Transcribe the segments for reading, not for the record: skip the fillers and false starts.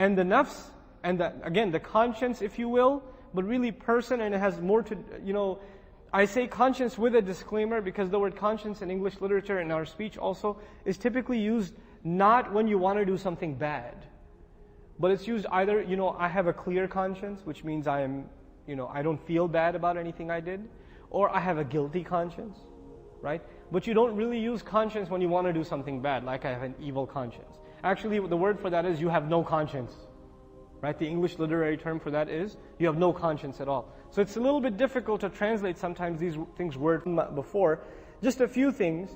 And the nafs, and again, the conscience, if you will, but really person, and it has more to, I say conscience with a disclaimer because the word conscience in English literature and our speech also is typically used not when you want to do something bad, but it's used either, I have a clear conscience, which means I am, I don't feel bad about anything I did, or I have a guilty conscience, right? But you don't really use conscience when you want to do something bad, like I have an evil conscience. Actually, the word for that is you have no conscience, right? The English literary term for that is you have no conscience at all. So it's a little bit difficult to translate sometimes these things word before. Just a few things.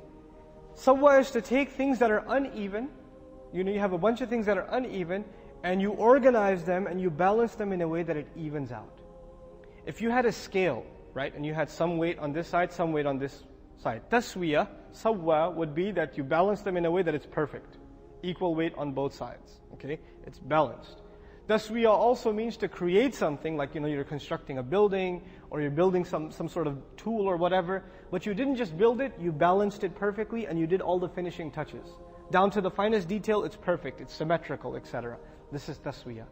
Sawwa is to take things that are uneven. You have a bunch of things that are uneven, and you organize them and you balance them in a way that it evens out. If you had a scale, right, and you had some weight on this side, some weight on this side. Taswiya, sawwa, would be that you balance them in a way that it's perfect. Equal weight on both sides. Okay? It's balanced. Taswiya also means to create something, like you're constructing a building, or you're building some sort of tool or whatever, but you didn't just build it, you balanced it perfectly, and you did all the finishing touches. Down to the finest detail, it's perfect, it's symmetrical, etc. This is taswiya.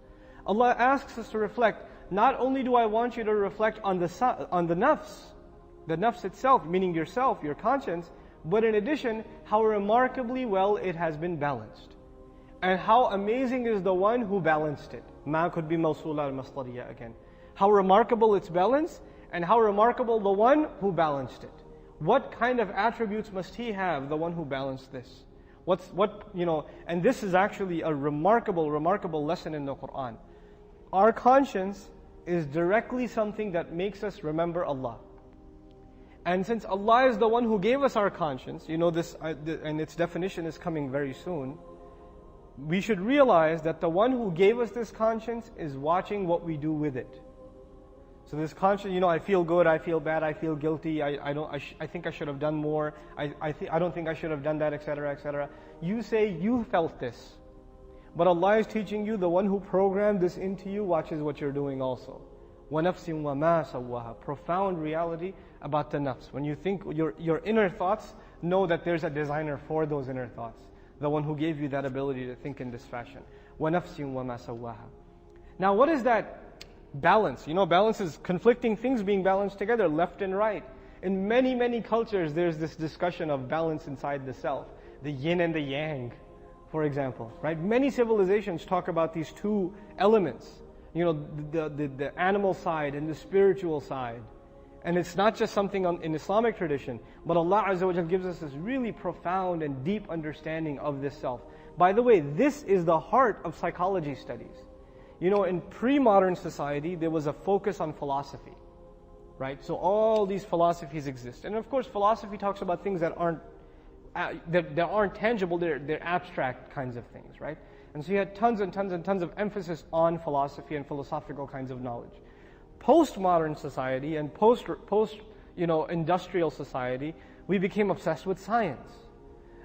Allah asks us to reflect, not only do I want you to reflect on the nafs itself, meaning yourself, your conscience, but in addition, how remarkably well it has been balanced. And how amazing is the one who balanced it. Ma could be mawsula al-masdariya again. How remarkable its balance, and how remarkable the one who balanced it. What kind of attributes must he have, the one who balanced this? And this is actually a remarkable lesson in the Qur'an. Our conscience is directly something that makes us remember Allah. And since Allah is the one who gave us our conscience, this, and its definition is coming very soon, we should realize that the one who gave us this conscience is watching what we do with it. So this conscience, I feel good, I feel bad, I feel guilty, I think I should have done more, I don't think I should have done that, etc., etc. You say you felt this. But Allah is teaching you, the one who programmed this into you watches what you're doing also. وَنَفْسٍ وَمَا سَوَّاهَا. Profound reality about the nafs. When you think your inner thoughts, know that there's a designer for those inner thoughts. The one who gave you that ability to think in this fashion. وَنَفْسٍ وَمَا سَوَّاهَا. Now what is that balance? Balance is conflicting things being balanced together, left and right. In many cultures, there's this discussion of balance inside the self. The yin and the yang, for example, right? Many civilizations talk about these two elements. The animal side and the spiritual side. And it's not just something in Islamic tradition, but Allah Azza wa Jal gives us this really profound and deep understanding of this self. By the way, this is the heart of psychology studies. In pre-modern society, there was a focus on philosophy, right? So all these philosophies exist. And of course, philosophy talks about things that aren't tangible, they're abstract kinds of things, right? And so you had tons and tons of emphasis on philosophy and philosophical kinds of knowledge. Postmodern society and post industrial society, we became obsessed with science.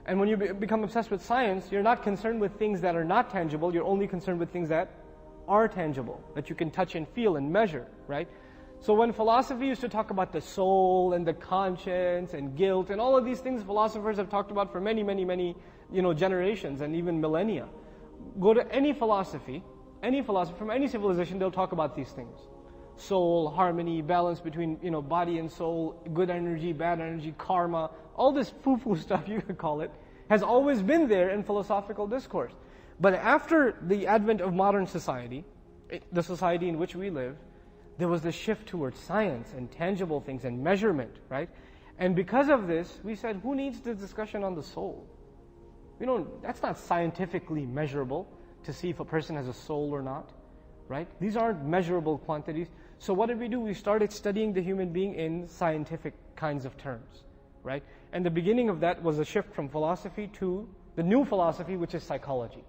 And when you become obsessed with science, you're not concerned with things that are not tangible, you're only concerned with things that are tangible, that you can touch and feel and measure, right? So when philosophy used to talk about the soul and the conscience and guilt and all of these things philosophers have talked about for many generations and even millennia. Go to any philosophy from any civilization, they'll talk about these things. Soul, harmony, balance between body and soul, good energy, bad energy, karma, all this foo-foo stuff you could call it, has always been there in philosophical discourse. But after the advent of modern society, the society in which we live, there was this shift towards science and tangible things and measurement, right? And because of this, we said, who needs this discussion on the soul? That's not scientifically measurable to see if a person has a soul or not, right? These aren't measurable quantities. So what did we do? We started studying the human being in scientific kinds of terms, right? And the beginning of that was a shift from philosophy to the new philosophy, which is psychology,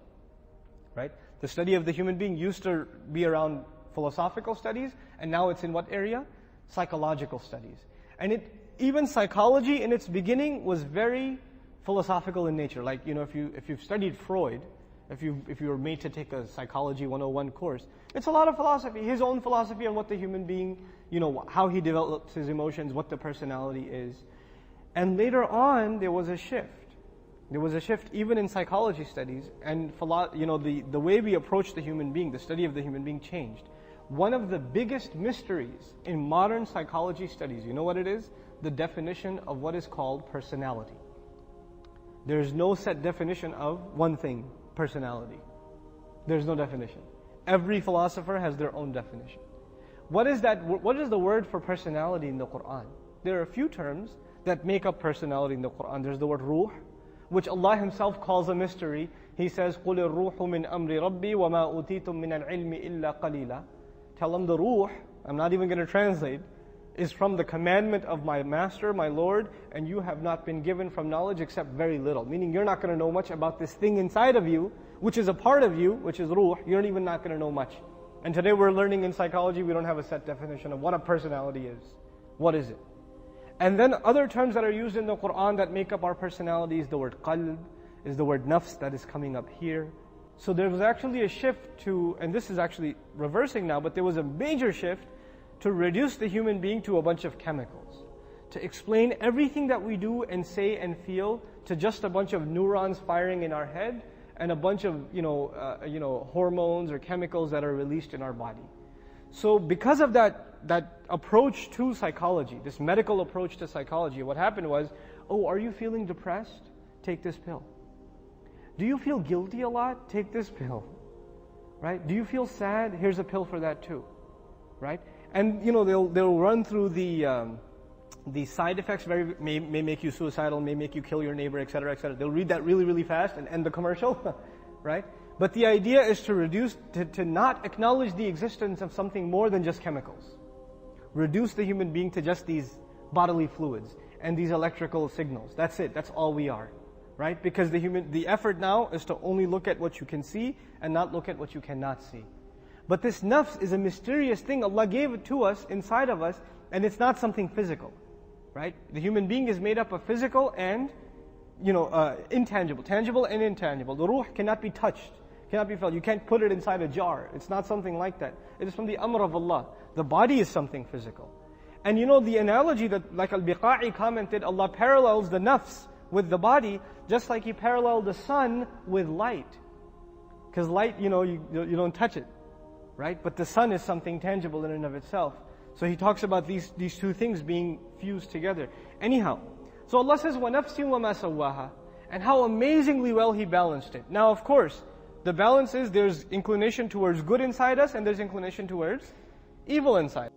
right? The study of the human being used to be around philosophical studies, and now it's in what area? Psychological studies. And even psychology in its beginning was very philosophical in nature. Like, if you've studied Freud, if you were made to take a Psychology 101 course, it's a lot of philosophy, his own philosophy on what the human being, how he develops his emotions, what the personality is. And later on, there was a shift. There was a shift even in psychology studies, and the way we approach the human being, the study of the human being changed. One of the biggest mysteries in modern psychology studies, you know what it is? The definition of what is called personality. There is no set definition of one thing, personality. There's no definition. Every philosopher has their own definition. What is that? What is the word for personality in the Quran? There are a few terms that make up personality in the Quran. There's the word ruh, which Allah Himself calls a mystery. He says, قُلِ الرُّوحُ مِنْ أَمْرِ رَبِّي وَمَا أُوتِيتُم مِّنَ الْعِلْمِ إِلَّا قَلِيلًا. Tell them the ruh, I'm not even going to translate, is from the commandment of my master, my Lord, and you have not been given from knowledge except very little. Meaning you're not going to know much about this thing inside of you, which is a part of you, which is ruh. You're even not going to know much. And today we're learning in psychology, we don't have a set definition of what a personality is. What is it? And then other terms that are used in the Quran that make up our personality is the word qalb, is the word nafs that is coming up here. So there was actually a shift to, and this is actually reversing now, but there was a major shift to reduce the human being to a bunch of chemicals. To explain everything that we do and say and feel to just a bunch of neurons firing in our head and a bunch of hormones or chemicals that are released in our body. So because of that approach to psychology, this medical approach to psychology, what happened was, oh, are you feeling depressed? Take this pill. Do you feel guilty a lot? Take this pill. Right? Do you feel sad? Here's a pill for that too. Right? And they'll run through the side effects, may make you suicidal, may make you kill your neighbor, etc., etc. They'll read that really, really fast and end the commercial. Right? But the idea is to reduce, to not acknowledge the existence of something more than just chemicals. Reduce the human being to just these bodily fluids and these electrical signals. That's it. That's all we are. Right? Because the effort now is to only look at what you can see and not look at what you cannot see. But this nafs is a mysterious thing. Allah gave it to us, inside of us, and it's not something physical. Right? The human being is made up of physical and intangible. Tangible and intangible. The ruh cannot be touched. Cannot be felt. You can't put it inside a jar. It's not something like that. It is from the amr of Allah. The body is something physical. And the analogy that, like Al-Biqa'i commented, Allah parallels the nafs with the body, just like He paralleled the sun with light. Because light, you don't touch it. Right? But the sun is something tangible in and of itself. So He talks about these two things being fused together. Anyhow, so Allah says, وَنَفْسٍ وَمَا سَوَّاهَا, and how amazingly well He balanced it. Now, of course, the balance is there's inclination towards good inside us and there's inclination towards evil inside.